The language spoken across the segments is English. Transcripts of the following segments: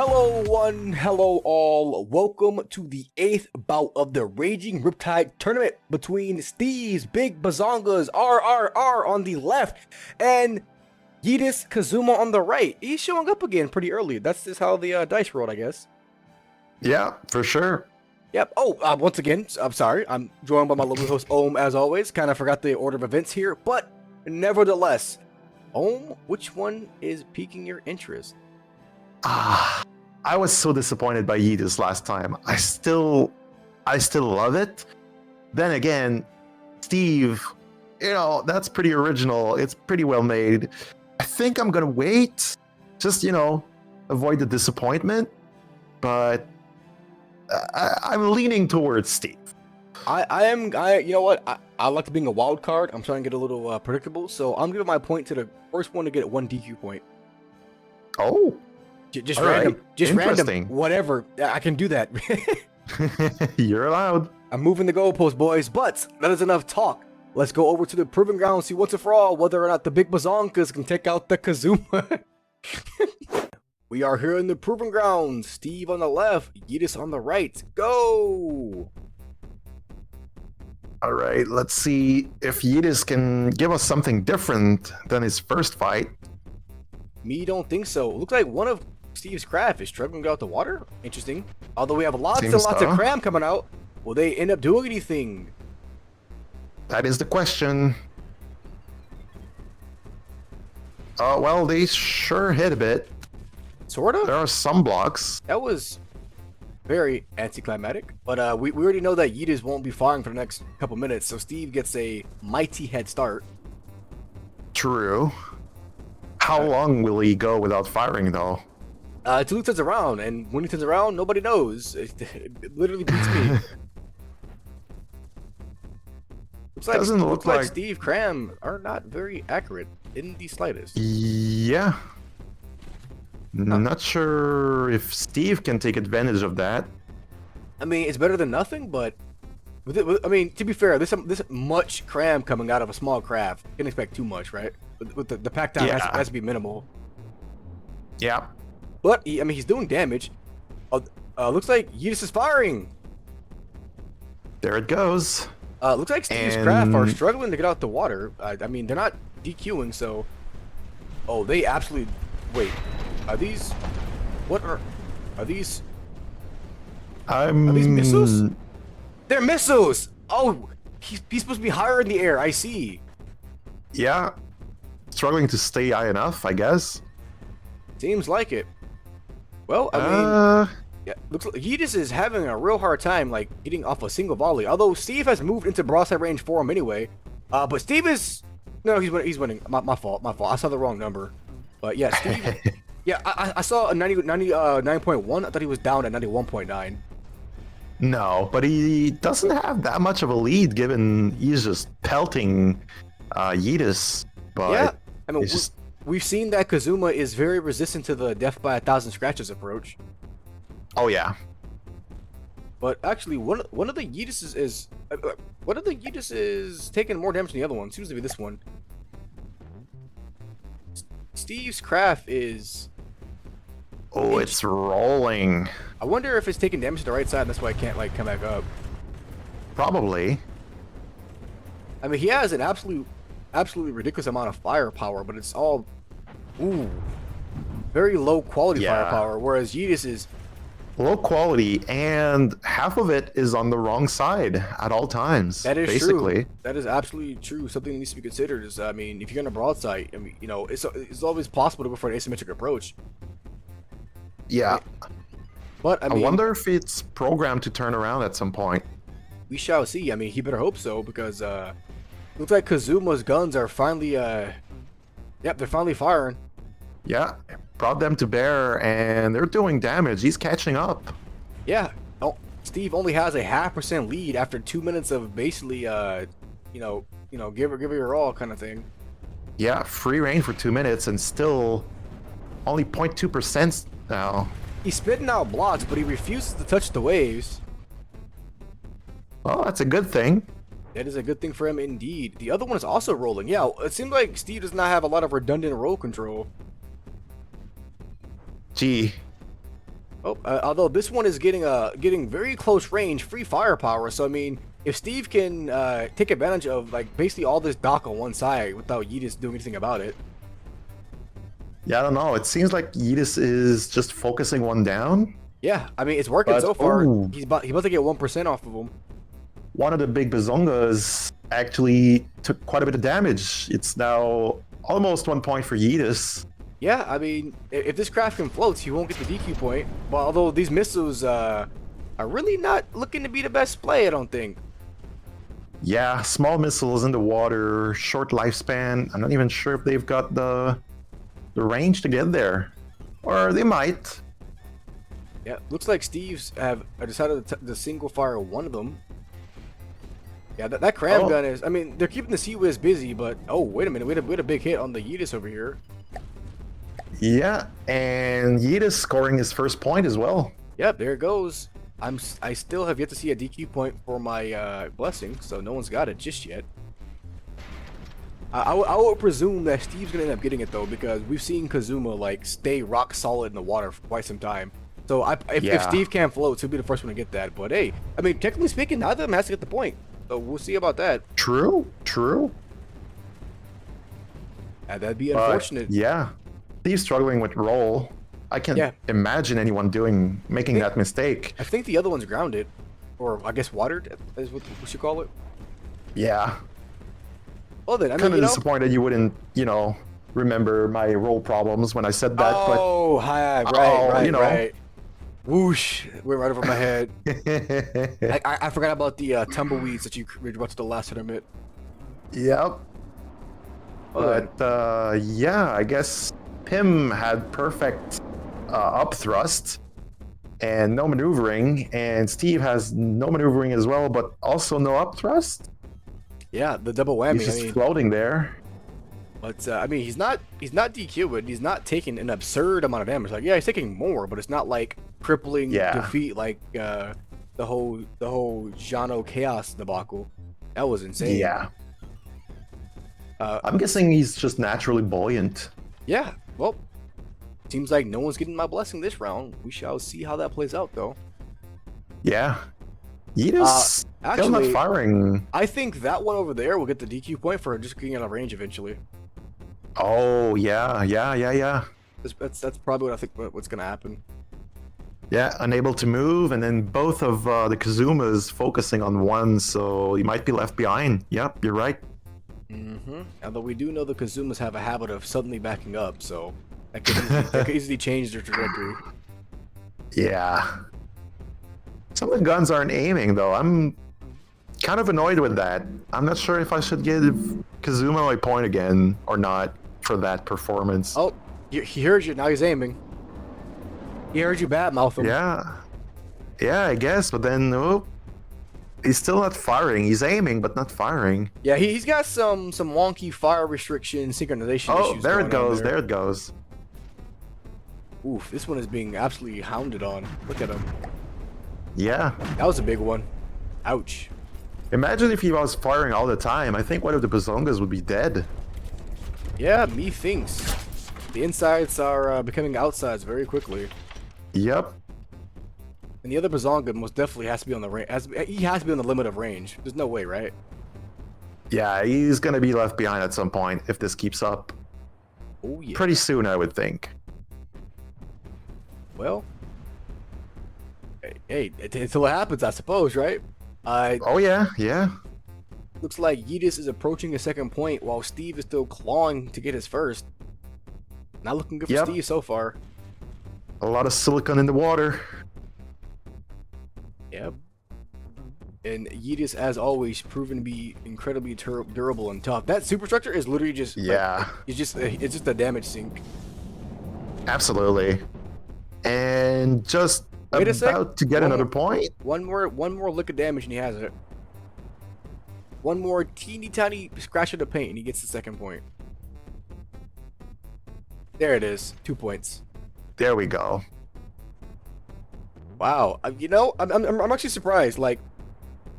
Hello one, hello all. Welcome to the 8th bout of the Raging Riptide tournament between Steve's Big Bazongas RRR on the left and Yeetus Kazuma on the right. He's showing up again pretty early. That's just how the dice rolled, I guess. Yeah, for sure. Yep. Oh, once again, I'm sorry. I'm joined by my lovely host Ohm as always. Kind of forgot the order of events here, but nevertheless, Ohm, which one is piquing your interest? I was so disappointed by Yeetus last time. I still love it. Then again, Steve, that's pretty original. It's pretty well made. I think I'm gonna wait, just avoid the disappointment. But I'm leaning towards Steve. You know what? I like being a wild card. I'm trying to get a little predictable, so I'm giving my point to the first one to get 1 DQ point. Oh. Just All random, right. just random, whatever. I can do that. You're allowed. I'm moving the goalpost, boys, but that is enough talk. Let's go over to the proving ground, see once and for all whether or not the big bazonkas can take out the Kazuma. We are here in the proving ground. Steve on the left, Yeetus on the right. Go! All right, let's see if Yeetus can give us something different than his first fight. Me don't think so. Looks like one of Steve's craft is struggling to get out the water. Interesting. Although we have lots and lots of cram coming out, will they end up doing anything? That is the question. Well, they sure hit a bit. Sort of? There are some blocks. That was very anticlimactic. But we already know that Yeetus won't be firing for the next couple minutes, so Steve gets a mighty head start. True. How long will he go without firing, though? Until he turns around, and when he turns around, nobody knows. It literally beats me. Looks like Steve Cram are not very accurate in the slightest. Yeah. Not sure if Steve can take advantage of that. I mean, it's better than nothing, but I mean, to be fair, this much cram coming out of a small craft. You can't expect too much, right? With the pack time has to be minimal. Yeah. But I mean, he's doing damage. Looks like Yeetus is firing. There it goes. Looks like Steve's craft are struggling to get out the water. I mean, they're not DQing, so. Oh, they absolutely. Wait, are these? What are these? Are these missiles? They're missiles. Oh, he's supposed to be higher in the air. I see. Yeah. Struggling to stay high enough, I guess. Seems like it. Well, I mean, yeah, looks like Yeetus is having a real hard time, like, getting off a single volley. Although Steve has moved into broadside range for him anyway. But Steve is... No, he's winning. My fault. I saw the wrong number. But yeah, Steve... yeah, I saw a 99.1. I thought he was down at 91.9. No, but he doesn't have that much of a lead given he's just pelting Yeetus. But yeah, I mean, we've seen that Kazuma is very resistant to the death by 1,000 scratches approach. Oh yeah. But actually, one of the Yeetuses is taking more damage than the other one. Seems to be this one. Steve's craft is. Oh, it's rolling. I wonder if it's taking damage to the right side, and that's why I can't like come back up. Probably. I mean, he has an absolutely ridiculous amount of firepower, but it's all, very low quality firepower. Whereas Yeetus is low quality, and half of it is on the wrong side at all times. That is basically true. That is absolutely true. Something that needs to be considered is, I mean, if you're going to broadside, I mean, it's always possible to go for an asymmetric approach. Yeah. But I mean, wonder if it's programmed to turn around at some point. We shall see. I mean, he better hope so, because looks like Kazuma's guns are finally they're finally firing. Yeah, brought them to bear, and they're doing damage. He's catching up. Yeah. Oh, Steve only has a 0.5% lead after 2 minutes of basically give her your all kind of thing. Yeah, free reign for 2 minutes, and still only 0.2% now. He's spitting out blocks, but he refuses to touch the waves. Well, that's a good thing. That is a good thing for him indeed. The other one is also rolling. Yeah, it seems like Steve does not have a lot of redundant roll control. Gee, Oh, although this one is getting very close range, free firepower. So I mean, if Steve can take advantage of like basically all this dock on one side without Yeetus doing anything about it. Yeah, I don't know. It seems like Yeetus is just focusing one down. Yeah, I mean it's working But, so far. ooh. He's about to get 1% off of him. One of the big bazongas actually took quite a bit of damage. It's now almost 1 point for Yeetus. Yeah, I mean if this craft can float, he won't get the DQ point. But although these missiles are really not looking to be the best play, I don't think. Yeah, small missiles in the water, short lifespan. I'm not even sure if they've got the range to get there. Or they might. Yeah, looks like Steve's have decided to single fire one of them. Yeah, that cram gun is. I mean, they're keeping the Sea Whiz busy, but oh wait a minute, we had a big hit on the Yeetus over here. Yeah, and Yeetus scoring his first point as well. Yep, there it goes. I still have yet to see a DQ point for my blessing, so no one's got it just yet. I would presume that Steve's gonna end up getting it though, because we've seen Kazuma like stay rock solid in the water for quite some time. So if Steve can't float, he'll be the first one to get that. But hey, I mean, technically speaking, neither of them has to get the point. So we'll see about that. True. That'd be unfortunate. Yeah, Steve's struggling with roll. I can't imagine anyone making that mistake. I think the other one's grounded, or I guess watered, is what we should call it. Yeah. Well then, I mean, kind of disappointed you wouldn't, remember my roll problems when I said that. Oh, hi, right. Right. Whoosh! Went right over my head. I forgot about the tumbleweeds that you brought to the last tournament. Yep. But yeah, I guess Pim had perfect up thrust and no maneuvering, and Steve has no maneuvering as well, but also no up thrust. Yeah, the double whammy. He's just floating there. But I mean, he's not DQ'd. He's not taking an absurd amount of damage. Like, yeah, he's taking more, but it's not like crippling defeat like the whole Jano Chaos debacle. That was insane. Yeah. I'm guessing he's just naturally buoyant. Yeah. Well, seems like no one's getting my blessing this round. We shall see how that plays out, though. Yeah. Yeetus still not firing. I think that one over there will get the DQ point for just getting out of range eventually. Oh, yeah. That's probably what I think what's going to happen. Yeah, unable to move, and then both of the Kazumas focusing on one, so he might be left behind. Yep, you're right. Although we do know the Kazumas have a habit of suddenly backing up, so that could easily change their trajectory. Yeah. Some of the guns aren't aiming, though. I'm kind of annoyed with that. I'm not sure if I should give Kazuma my point again or not for that performance. Oh, he heard you. Now he's aiming. He heard you badmouth him. Yeah, I guess, but then he's still not firing. He's aiming, but not firing. Yeah, he's got some wonky fire restriction synchronization issues. Oh, there it goes. There it goes. Oof, this one is being absolutely hounded on. Look at him. Yeah. That was a big one. Ouch. Imagine if he was firing all the time. I think one of the bazongas would be dead. Yeah, methinks. The insides are becoming outsides very quickly. Yep. And the other bazonga most definitely has to be on the range. He has to be on the limit of range. There's no way, right? Yeah, he's gonna be left behind at some point if this keeps up. Oh yeah. Pretty soon, I would think. Well, hey, until it happens, I suppose, right? Oh yeah. Looks like Yeetus is approaching a second point while Steve is still clawing to get his first. Not looking good for Steve so far. A lot of silicon in the water. Yep. And Yeetus, as always, proven to be incredibly durable and tough. That superstructure is literally just it's just a damage sink. Absolutely. And just about to get another point. One more lick of damage and he has it. One more teeny tiny scratch of the paint and he gets the second point. There it is. 2 points. There we go. Wow. I'm actually surprised. Like,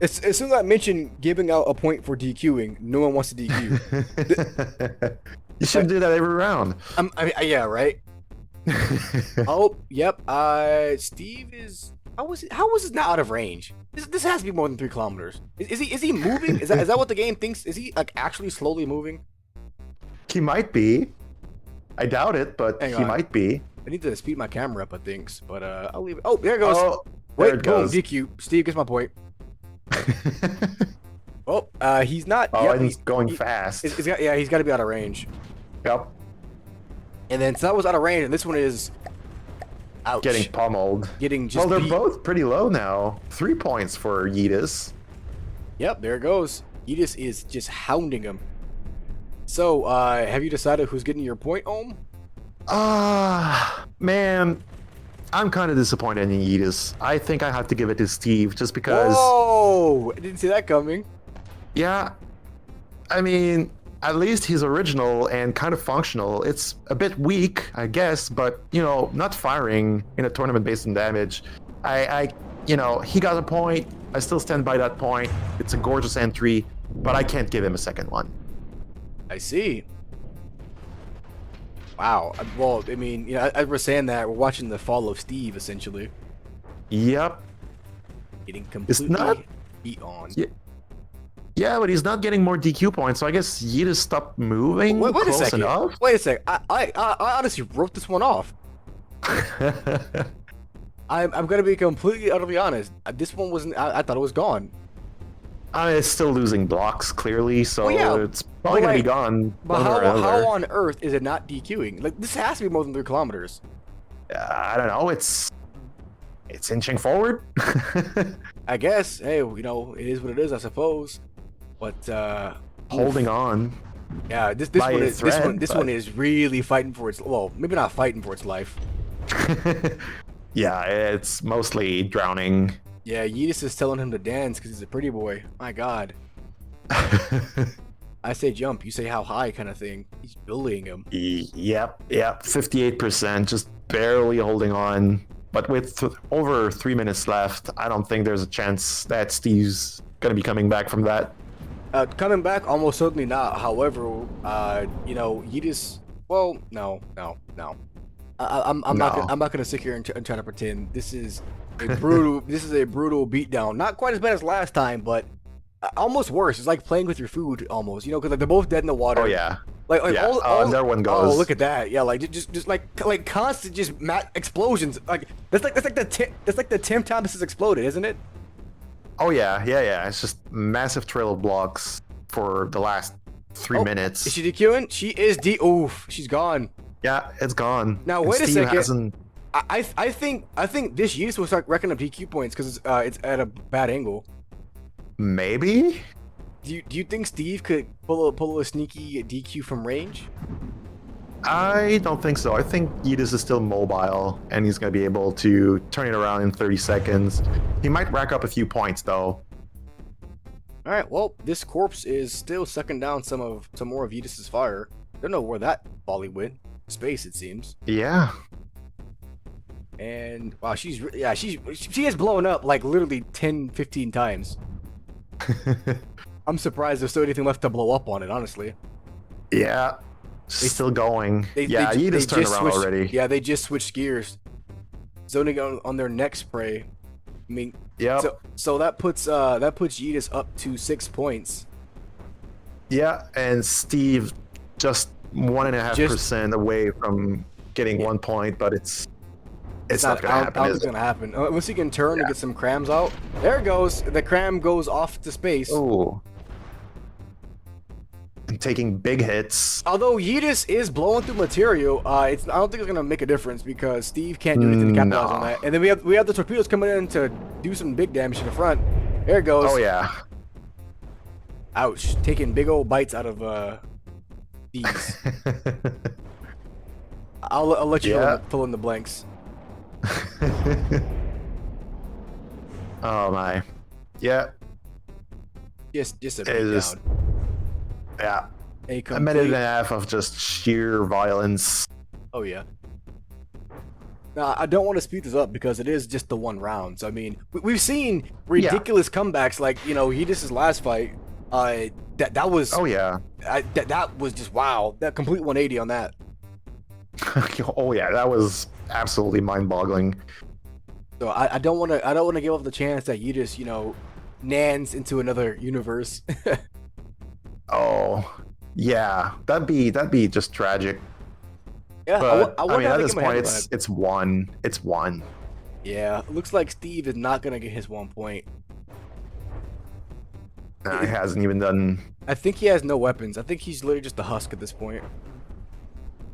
as soon as I mentioned giving out a point for DQing, no one wants to DQ. You should do that every round. Yeah, right. Oh, yep. Steve is. How was it not out of range? This has to be more than 3 kilometers. Is he moving? Is that what the game thinks? Is he like actually slowly moving? He might be. I doubt it, but Hang he on. might be. I need to speed my camera up, I think. But I'll leave it. Oh, there it goes. Oh, Wait, there it boom, goes. DQ. Steve gets my point. Oh, he's not. Oh, Yep, and he's going fast. he's got to be out of range. Yep. And then so that was out of range, and this one is. Ouch. Getting pummeled. Getting just. Well, they're beat. both pretty low now. 3 points for Yeetus. Yep, there it goes. Yeetus is just hounding him. So, have you decided who's getting your point, Ohm? Man, I'm kind of disappointed in Yeetus. I think I have to give it to Steve just because. Whoa! I didn't see that coming. Yeah, I mean, at least he's original and kind of functional. It's a bit weak, I guess, but not firing in a tournament based on damage. He got a point. I still stand by that point. It's a gorgeous entry, but I can't give him a second one. I see. Wow. Well, I mean, as we're saying that, we're watching the fall of Steve, essentially. Yep. Getting completely beat on. Yeah, but he's not getting more DQ points, so I guess Yeetus stopped moving Wait a close second. enough. Wait a sec. I honestly wrote this one off. I'm gonna be completely utterly honest. This one wasn't. I thought it was gone. It's still losing blocks, clearly, so Well, yeah, it's probably going to be gone. But one way or another. how on earth is it not DQing? Like, this has to be more than 3 kilometers. I don't know. It's inching forward. I guess. Hey, it is what it is, I suppose. But Holding on. yeah, this by one a is thread, this one is really fighting for its. Well, maybe not fighting for its life. Yeah, it's mostly drowning. Yeah, Yeetus is telling him to dance because he's a pretty boy. My God. I say jump, you say how high, kind of thing. He's bullying him. Yep. 58%, just barely holding on. But with over 3 minutes left, I don't think there's a chance that Steve's gonna be coming back from that. Coming back, almost certainly not. However, Yeetus. Well, no. I'm not gonna sit here and try to pretend this is a brutal. This is a brutal beatdown. Not quite as bad as last time, but almost worse. It's like playing with your food, almost. Because they're both dead in the water. Oh yeah. Like Yeah. all And there one goes. Oh, look at that. Yeah, like just like constant explosions. Like that's like the 10th time this has exploded, isn't it? Oh yeah. It's just massive trail of blocks for the last 3 minutes. Is she DQing? She is Oof, she's gone. Yeah, it's gone. Now, And wait a Steve second. hasn't- I think this Yeetus will start racking up DQ points because it's at a bad angle. Maybe? Do you think Steve could pull a sneaky DQ from range? I don't think so. I think Yeetus is still mobile, and he's going to be able to turn it around in 30 seconds. He might rack up a few points, though. All right. Well, this corpse is still sucking down some more of Yeetus's fire. Don't know where that volley went. Space, it seems. Yeah. And wow, she has blown up like literally 10, 15 times. I'm surprised there's still anything left to blow up on it, honestly. Yeah. Still going. Yeetus turned around switched, already. Yeah, they just switched gears. Zoning on their next spray. I mean, Yep. So that puts Yeetus up to 6 points. Yeah, and Steve just 1.5% away from getting 1 point, but it's not gonna happen. I don't think it's gonna happen. Unless he can turn and get some crams out. There it goes. The cram goes off to space. Oh. And taking big hits. Although Yeetus is blowing through material, I don't think it's gonna make a difference because Steve can't do anything to capitalize on that. And then we have the torpedoes coming in to do some big damage in the front. There it goes. Oh yeah. Ouch! Taking big old bites out of these. I'll let you fill in the blanks. Oh my. Yeah. Just a It beat is. down. Yeah. A A minute and a half of just sheer violence. Oh yeah. Now I don't want to speed this up because it is just the one round. So I mean, we've seen ridiculous comebacks like Yeetus' last fight. That was. Oh yeah. That was just wow. That complete 180 on that. Oh yeah, that was absolutely mind-boggling. So I don't want to give up the chance that Yeetus, you know, nans into another universe. Oh yeah, that'd be just tragic. Yeah, But I I wonder mean, how at they this can point, handle that. it's one. It's one. Yeah, looks like Steve is not gonna get his 1 point. He hasn't even done. I think he has no weapons. I think he's literally just a husk at this point.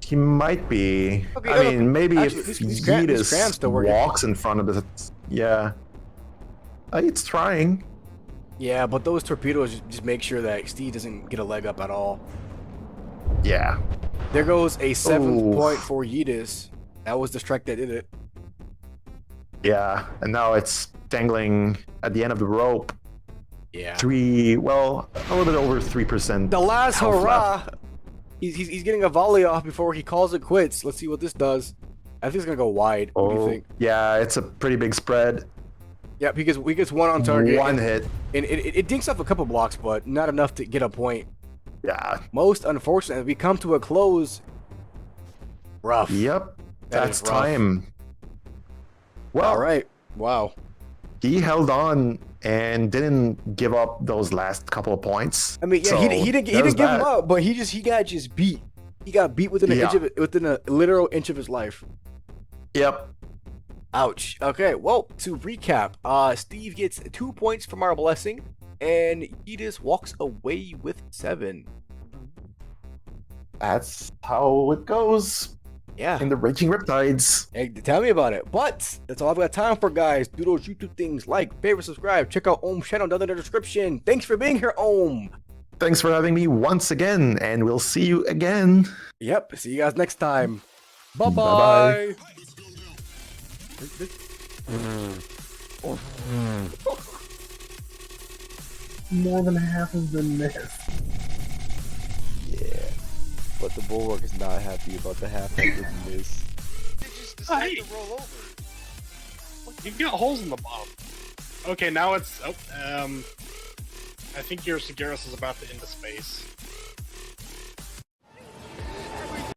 He might be. Okay, I mean, maybe actually, if these crams still working. walks in front of it. Yeah. It's trying. Yeah, but those torpedoes just make sure that Steve doesn't get a leg up at all. Yeah. There goes a 7th Ooh. point for Yeetus. That was the strike that did it. Yeah. And now it's dangling at the end of the rope. Yeah. A little bit over 3%. The last health hurrah! left. He's getting a volley off before he calls it quits. Let's see what this does. I think it's gonna go wide. What do you think? Yeah, it's a pretty big spread. Yeah, because we gets one on target. One hit. And it dinks off a couple blocks, but not enough to get a point. Yeah. Most unfortunate, we come to a close. Rough. Yep. That That's is rough. time. Well, All right. Wow. he held on and didn't give up those last couple of points. I mean, yeah, So, he didn't give him that. up, but he got just beat. He got beat within an inch of it, within a literal inch of his life. Yep. Ouch. Okay, well, to recap, Steve gets 2 points from our blessing, and Yeetus walks away with 7. That's how it goes Yeah. in the Raging Riptides. Hey, tell me about it. But that's all I've got time for, guys. Do those YouTube things, like, favorite, subscribe, check out Ohm's channel down in the description. Thanks for being here, Ohm. Thanks for having me once again, and we'll see you again. Yep. See you guys next time. Bye-bye. Bye-bye. More than half of them missed. Yeah. But the Bulwark is not happy about the half of the miss. They just decided to roll over. You've got holes in the bottom. Okay, now it's. I think your Sagaris is about to into space.